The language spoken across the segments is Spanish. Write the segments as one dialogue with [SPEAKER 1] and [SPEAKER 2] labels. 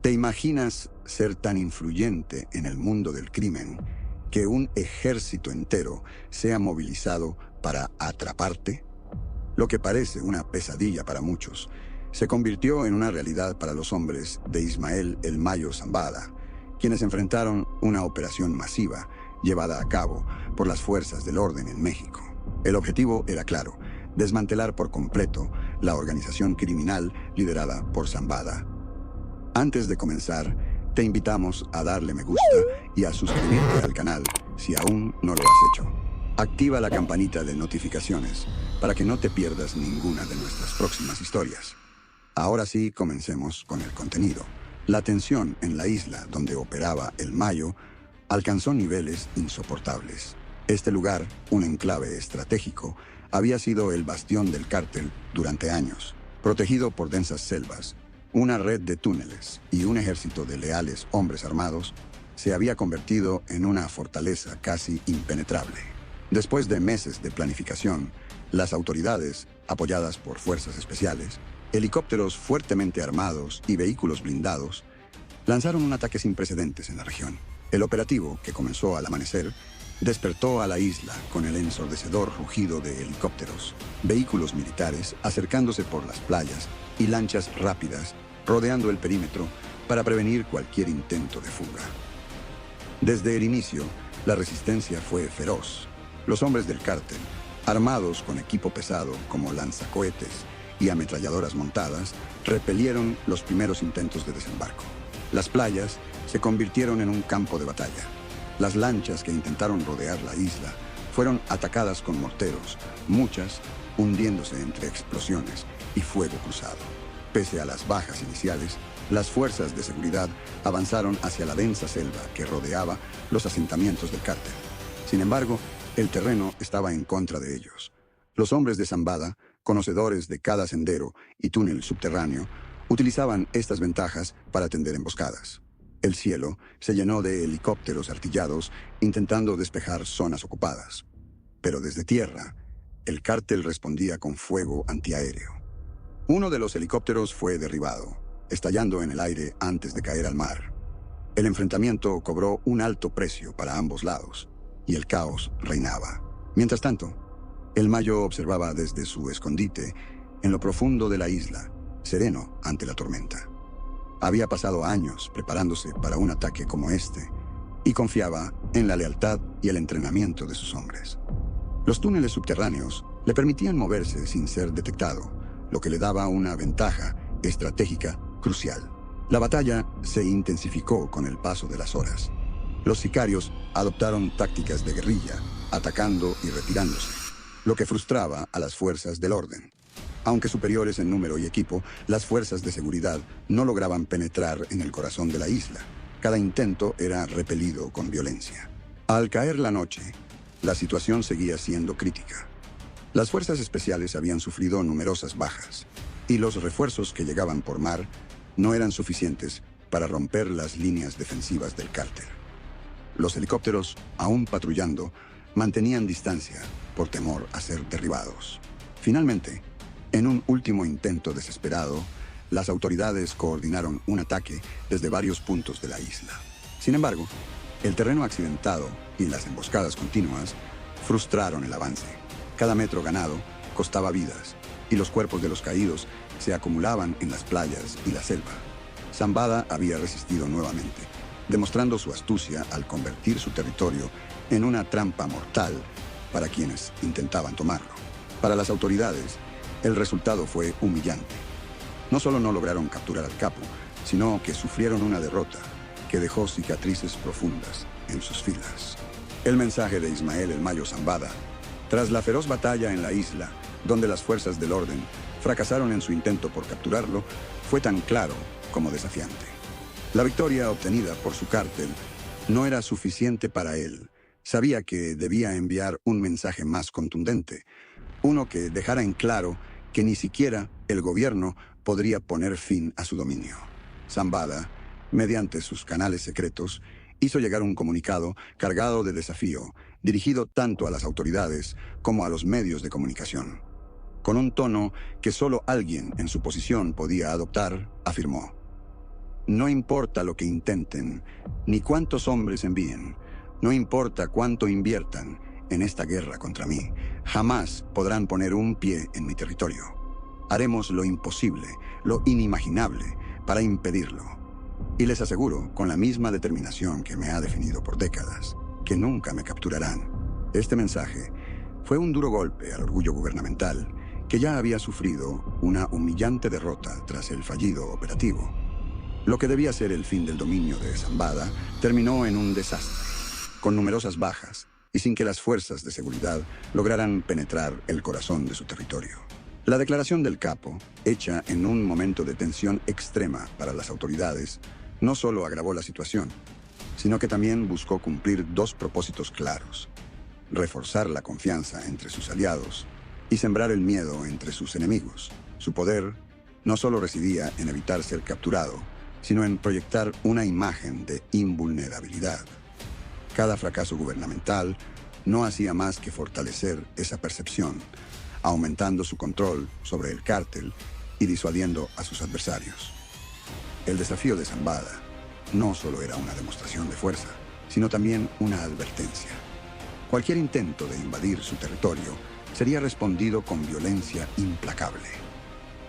[SPEAKER 1] ¿Te imaginas ser tan influyente en el mundo del crimen que un ejército entero sea movilizado para atraparte? Lo que parece una pesadilla para muchos, se convirtió en una realidad para los hombres de Ismael El Mayo Zambada, quienes enfrentaron una operación masiva llevada a cabo por las fuerzas del orden en México. El objetivo era claro: desmantelar por completo la organización criminal liderada por Zambada. Antes de comenzar, te invitamos a darle me gusta y a suscribirte al canal si aún no lo has hecho. Activa la campanita de notificaciones para que no te pierdas ninguna de nuestras próximas historias. Ahora sí, comencemos con el contenido. La tensión en la isla donde operaba El Mayo alcanzó niveles insoportables. Este lugar, un enclave estratégico, había sido el bastión del cártel durante años, protegido por densas selvas, una red de túneles y un ejército de leales hombres armados. Se había convertido en una fortaleza casi impenetrable. Después de meses de planificación, las autoridades, apoyadas por fuerzas especiales, helicópteros fuertemente armados y vehículos blindados, lanzaron un ataque sin precedentes en la región. El operativo, que comenzó al amanecer, despertó a la isla con el ensordecedor rugido de helicópteros, vehículos militares acercándose por las playas y lanchas rápidas rodeando el perímetro para prevenir cualquier intento de fuga. Desde el inicio, la resistencia fue feroz. Los hombres del cártel, armados con equipo pesado como lanzacohetes y ametralladoras montadas, repelieron los primeros intentos de desembarco. Las playas se convirtieron en un campo de batalla. Las lanchas que intentaron rodear la isla fueron atacadas con morteros, muchas hundiéndose entre explosiones y fuego cruzado. Pese a las bajas iniciales, las fuerzas de seguridad avanzaron hacia la densa selva que rodeaba los asentamientos del cártel. Sin embargo, el terreno estaba en contra de ellos. Los hombres de Zambada, conocedores de cada sendero y túnel subterráneo, utilizaban estas ventajas para tender emboscadas. El cielo se llenó de helicópteros artillados intentando despejar zonas ocupadas. Pero desde tierra, el cártel respondía con fuego antiaéreo. Uno de los helicópteros fue derribado, estallando en el aire antes de caer al mar. El enfrentamiento cobró un alto precio para ambos lados, y el caos reinaba. Mientras tanto, El Mayo observaba desde su escondite en lo profundo de la isla, sereno ante la tormenta. Había pasado años preparándose para un ataque como este y confiaba en la lealtad y el entrenamiento de sus hombres. Los túneles subterráneos le permitían moverse sin ser detectado, lo que le daba una ventaja estratégica crucial. La batalla se intensificó con el paso de las horas. Los sicarios adoptaron tácticas de guerrilla, atacando y retirándose, lo que frustraba a las fuerzas del orden. Aunque superiores en número y equipo, las fuerzas de seguridad no lograban penetrar en el corazón de la isla. Cada intento era repelido con violencia. Al caer la noche, la situación seguía siendo crítica. Las fuerzas especiales habían sufrido numerosas bajas, y los refuerzos que llegaban por mar no eran suficientes para romper las líneas defensivas del cártel. Los helicópteros, aún patrullando, mantenían distancia por temor a ser derribados. Finalmente, en un último intento desesperado, las autoridades coordinaron un ataque desde varios puntos de la isla. Sin embargo, el terreno accidentado y las emboscadas continuas frustraron el avance. Cada metro ganado costaba vidas, y los cuerpos de los caídos se acumulaban en las playas y la selva. Zambada había resistido nuevamente, demostrando su astucia al convertir su territorio en una trampa mortal para quienes intentaban tomarlo. Para las autoridades, el resultado fue humillante. No solo no lograron capturar al capo, sino que sufrieron una derrota que dejó cicatrices profundas en sus filas. El mensaje de Ismael El Mayo Zambada, tras la feroz batalla en la isla, donde las fuerzas del orden fracasaron en su intento por capturarlo, fue tan claro como desafiante. La victoria obtenida por su cártel no era suficiente para él. Sabía que debía enviar un mensaje más contundente, uno que dejara en claro que ni siquiera el gobierno podría poner fin a su dominio. Zambada, mediante sus canales secretos, hizo llegar un comunicado cargado de desafío, dirigido tanto a las autoridades como a los medios de comunicación. Con un tono que solo alguien en su posición podía adoptar, afirmó: No importa lo que intenten, ni cuántos hombres envíen, no importa cuánto inviertan en esta guerra contra mí, jamás podrán poner un pie en mi territorio. Haremos lo imposible, lo inimaginable, para impedirlo. Y les aseguro, con la misma determinación que me ha definido por décadas, que nunca me capturarán. Este mensaje fue un duro golpe al orgullo gubernamental, que ya había sufrido una humillante derrota tras el fallido operativo. Lo que debía ser el fin del dominio de Zambada terminó en un desastre, con numerosas bajas y sin que las fuerzas de seguridad lograran penetrar el corazón de su territorio. La declaración del capo, hecha en un momento de tensión extrema para las autoridades, no solo agravó la situación, sino que también buscó cumplir dos propósitos claros: reforzar la confianza entre sus aliados y sembrar el miedo entre sus enemigos. Su poder no solo residía en evitar ser capturado, sino en proyectar una imagen de invulnerabilidad. Cada fracaso gubernamental no hacía más que fortalecer esa percepción, aumentando su control sobre el cártel y disuadiendo a sus adversarios. El desafío de Zambada no solo era una demostración de fuerza, sino también una advertencia. Cualquier intento de invadir su territorio sería respondido con violencia implacable.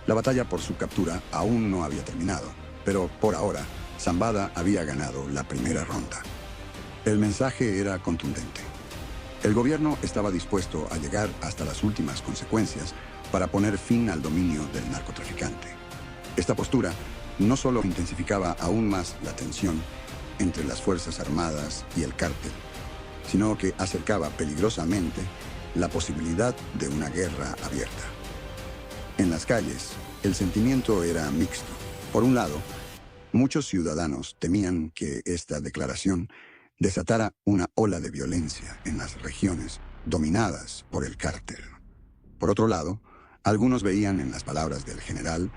[SPEAKER 1] La batalla por su captura aún no había terminado, pero por ahora, Zambada había ganado la primera ronda. El mensaje era contundente. El gobierno estaba dispuesto a llegar hasta las últimas consecuencias para poner fin al dominio del narcotraficante. Esta postura no solo intensificaba aún más la tensión entre las Fuerzas Armadas y el cártel, sino que acercaba peligrosamente la posibilidad de una guerra abierta. En las calles, el sentimiento era mixto. Por un lado, muchos ciudadanos temían que esta declaración desatara una ola de violencia en las regiones dominadas por el cártel. Por otro lado, algunos veían en las palabras del general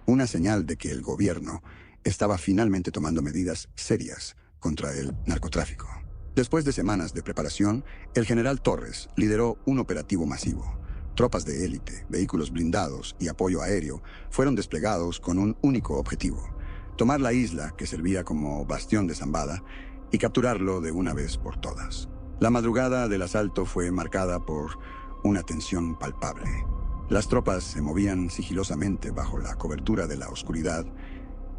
[SPEAKER 1] una señal de que el gobierno estaba finalmente tomando medidas serias contra el narcotráfico. Después de semanas de preparación, el general Torres lideró un operativo masivo. Tropas de élite, vehículos blindados y apoyo aéreo fueron desplegados con un único objetivo: tomar la isla que servía como bastión de Zambada y capturarlo de una vez por todas. La madrugada del asalto fue marcada por una tensión palpable. Las tropas se movían sigilosamente bajo la cobertura de la oscuridad,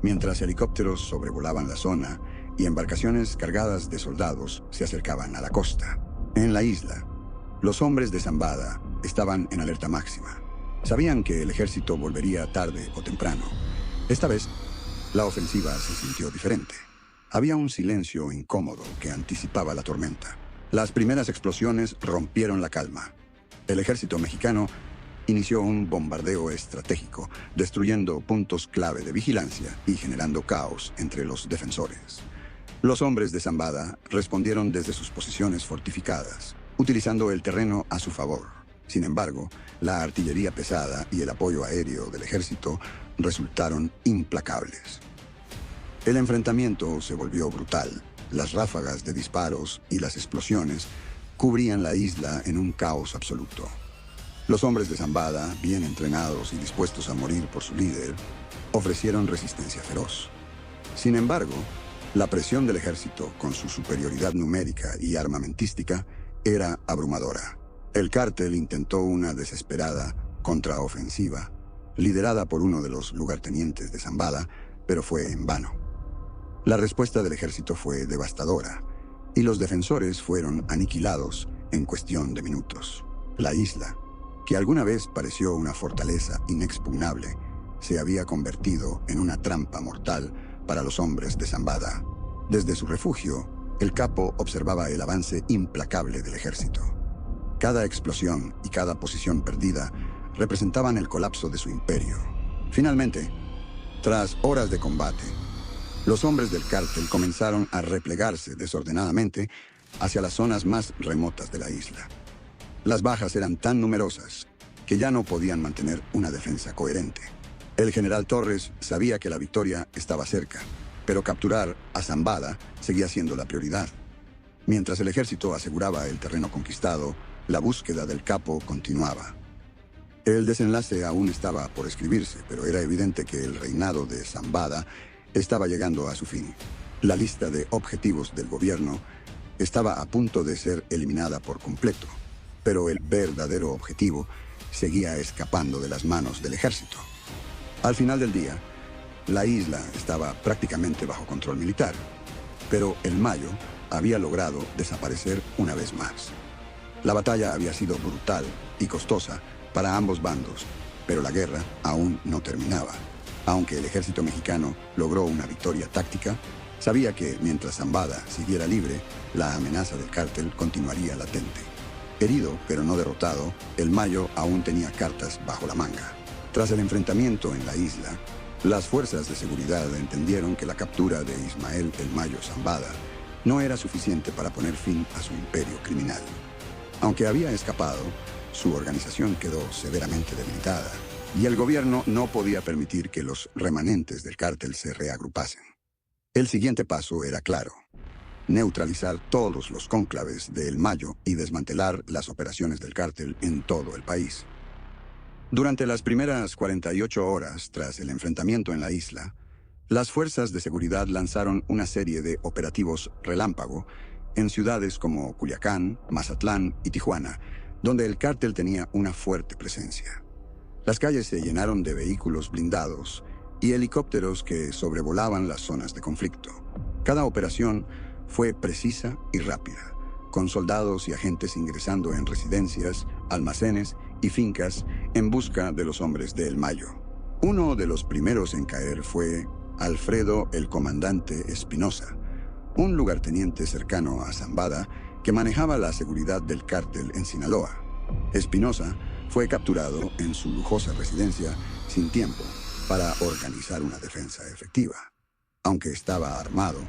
[SPEAKER 1] mientras helicópteros sobrevolaban la zona y embarcaciones cargadas de soldados se acercaban a la costa. En la isla, los hombres de Zambada estaban en alerta máxima. Sabían que el ejército volvería tarde o temprano. Esta vez, la ofensiva se sintió diferente. Había un silencio incómodo que anticipaba la tormenta. Las primeras explosiones rompieron la calma. El ejército mexicano inició un bombardeo estratégico, destruyendo puntos clave de vigilancia y generando caos entre los defensores. Los hombres de Zambada respondieron desde sus posiciones fortificadas, utilizando el terreno a su favor. Sin embargo, la artillería pesada y el apoyo aéreo del ejército resultaron implacables. El enfrentamiento se volvió brutal. Las ráfagas de disparos y las explosiones cubrían la isla en un caos absoluto. Los hombres de Zambada, bien entrenados y dispuestos a morir por su líder, ofrecieron resistencia feroz. Sin embargo, la presión del ejército, con su superioridad numérica y armamentística, era abrumadora. El cártel intentó una desesperada contraofensiva, liderada por uno de los lugartenientes de Zambada, pero fue en vano. La respuesta del ejército fue devastadora, y los defensores fueron aniquilados en cuestión de minutos. La isla, que alguna vez pareció una fortaleza inexpugnable, se había convertido en una trampa mortal para los hombres de Zambada. Desde su refugio, el capo observaba el avance implacable del ejército. Cada explosión y cada posición perdida representaban el colapso de su imperio. Finalmente, tras horas de combate, los hombres del cártel comenzaron a replegarse desordenadamente hacia las zonas más remotas de la isla. Las bajas eran tan numerosas que ya no podían mantener una defensa coherente. El general Torres sabía que la victoria estaba cerca, pero capturar a Zambada seguía siendo la prioridad. Mientras el ejército aseguraba el terreno conquistado, la búsqueda del capo continuaba. El desenlace aún estaba por escribirse, pero era evidente que el reinado de Zambada estaba llegando a su fin. La lista de objetivos del gobierno estaba a punto de ser eliminada por completo, pero el verdadero objetivo seguía escapando de las manos del ejército. Al final del día, la isla estaba prácticamente bajo control militar, pero el Mayo había logrado desaparecer una vez más. La batalla había sido brutal y costosa para ambos bandos, pero la guerra aún no terminaba. Aunque el ejército mexicano logró una victoria táctica, sabía que mientras Zambada siguiera libre, la amenaza del cártel continuaría latente. Herido, pero no derrotado, el Mayo aún tenía cartas bajo la manga. Tras el enfrentamiento en la isla, las fuerzas de seguridad entendieron que la captura de Ismael el Mayo Zambada no era suficiente para poner fin a su imperio criminal. Aunque había escapado, su organización quedó severamente debilitada, y el gobierno no podía permitir que los remanentes del cártel se reagrupasen. El siguiente paso era claro: neutralizar todos los cónclaves de El Mayo y desmantelar las operaciones del cártel en todo el país. Durante las primeras 48 horas tras el enfrentamiento en la isla, las fuerzas de seguridad lanzaron una serie de operativos relámpago en ciudades como Culiacán, Mazatlán y Tijuana, donde el cártel tenía una fuerte presencia. Las calles se llenaron de vehículos blindados y helicópteros que sobrevolaban las zonas de conflicto. Cada operación fue precisa y rápida, con soldados y agentes ingresando en residencias, almacenes y fincas en busca de los hombres de El Mayo. Uno de los primeros en caer fue Alfredo el Comandante Espinosa, un lugarteniente cercano a Zambada que manejaba la seguridad del cártel en Sinaloa. Espinosa fue capturado en su lujosa residencia sin tiempo para organizar una defensa efectiva. Aunque estaba armado,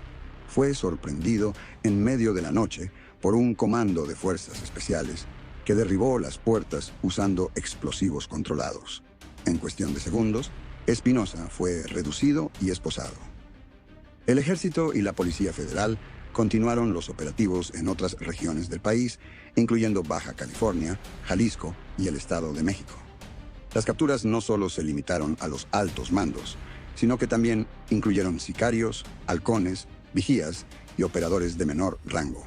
[SPEAKER 1] fue sorprendido en medio de la noche por un comando de fuerzas especiales que derribó las puertas usando explosivos controlados. En cuestión de segundos, Espinosa fue reducido y esposado. El ejército y la Policía Federal continuaron los operativos en otras regiones del país, incluyendo Baja California, Jalisco y el Estado de México. Las capturas no solo se limitaron a los altos mandos, sino que también incluyeron sicarios, halcones, vigías y operadores de menor rango.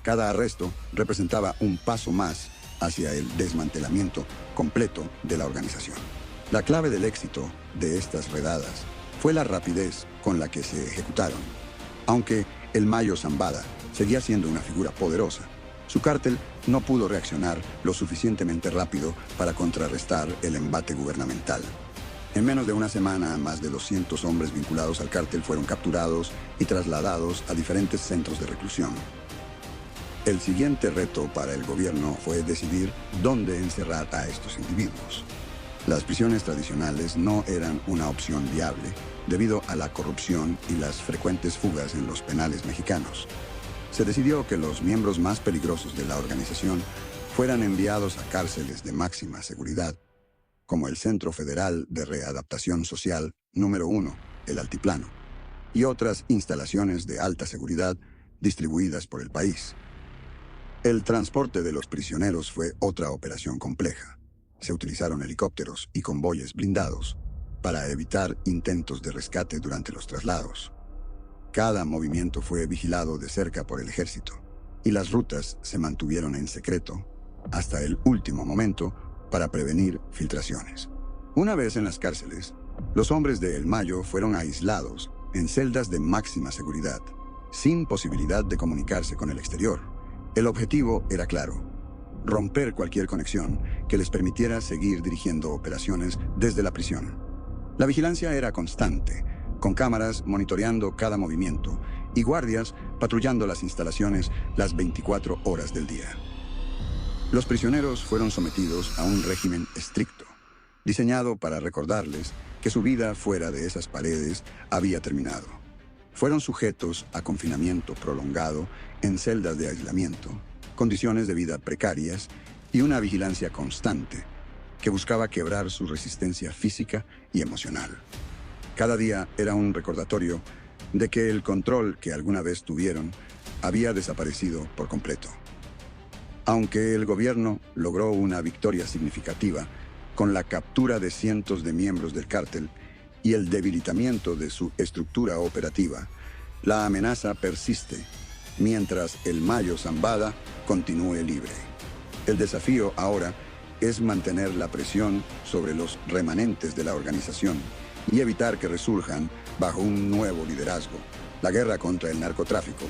[SPEAKER 1] Cada arresto representaba un paso más hacia el desmantelamiento completo de la organización. La clave del éxito de estas redadas fue la rapidez con la que se ejecutaron. Aunque el Mayo Zambada seguía siendo una figura poderosa, su cártel no pudo reaccionar lo suficientemente rápido para contrarrestar el embate gubernamental. En menos de una semana, más de 200 hombres vinculados al cártel fueron capturados y trasladados a diferentes centros de reclusión. El siguiente reto para el gobierno fue decidir dónde encerrar a estos individuos. Las prisiones tradicionales no eran una opción viable debido a la corrupción y las frecuentes fugas en los penales mexicanos. Se decidió que los miembros más peligrosos de la organización fueran enviados a cárceles de máxima seguridad, como el Centro Federal de Readaptación Social número 1, el Altiplano, y otras instalaciones de alta seguridad distribuidas por el país. El transporte de los prisioneros fue otra operación compleja. Se utilizaron helicópteros y convoyes blindados para evitar intentos de rescate durante los traslados. Cada movimiento fue vigilado de cerca por el ejército, y las rutas se mantuvieron en secreto hasta el último momento para prevenir filtraciones. Una vez en las cárceles, los hombres de El Mayo fueron aislados en celdas de máxima seguridad, sin posibilidad de comunicarse con el exterior. El objetivo era claro: romper cualquier conexión que les permitiera seguir dirigiendo operaciones desde la prisión. La vigilancia era constante, con cámaras monitoreando cada movimiento y guardias patrullando las instalaciones las 24 horas del día. Los prisioneros fueron sometidos a un régimen estricto, diseñado para recordarles que su vida fuera de esas paredes había terminado. Fueron sujetos a confinamiento prolongado en celdas de aislamiento, condiciones de vida precarias y una vigilancia constante que buscaba quebrar su resistencia física y emocional. Cada día era un recordatorio de que el control que alguna vez tuvieron había desaparecido por completo. Aunque el gobierno logró una victoria significativa con la captura de cientos de miembros del cártel, y el debilitamiento de su estructura operativa, la amenaza persiste, mientras el Mayo Zambada continúe libre. El desafío ahora es mantener la presión sobre los remanentes de la organización y evitar que resurjan bajo un nuevo liderazgo. La guerra contra el narcotráfico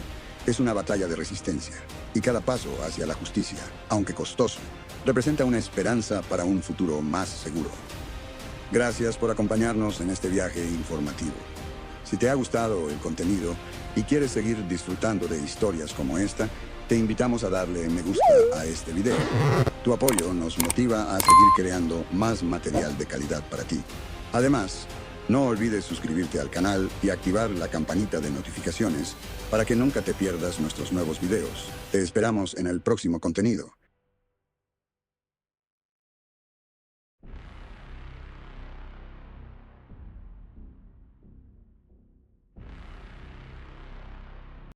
[SPEAKER 1] es una batalla de resistencia, y cada paso hacia la justicia, aunque costoso, representa una esperanza para un futuro más seguro. Gracias por acompañarnos en este viaje informativo. Si te ha gustado el contenido y quieres seguir disfrutando de historias como esta, te invitamos a darle me gusta a este video. Tu apoyo nos motiva a seguir creando más material de calidad para ti. Además, no olvides suscribirte al canal y activar la campanita de notificaciones para que nunca te pierdas nuestros nuevos videos. Te esperamos en el próximo contenido.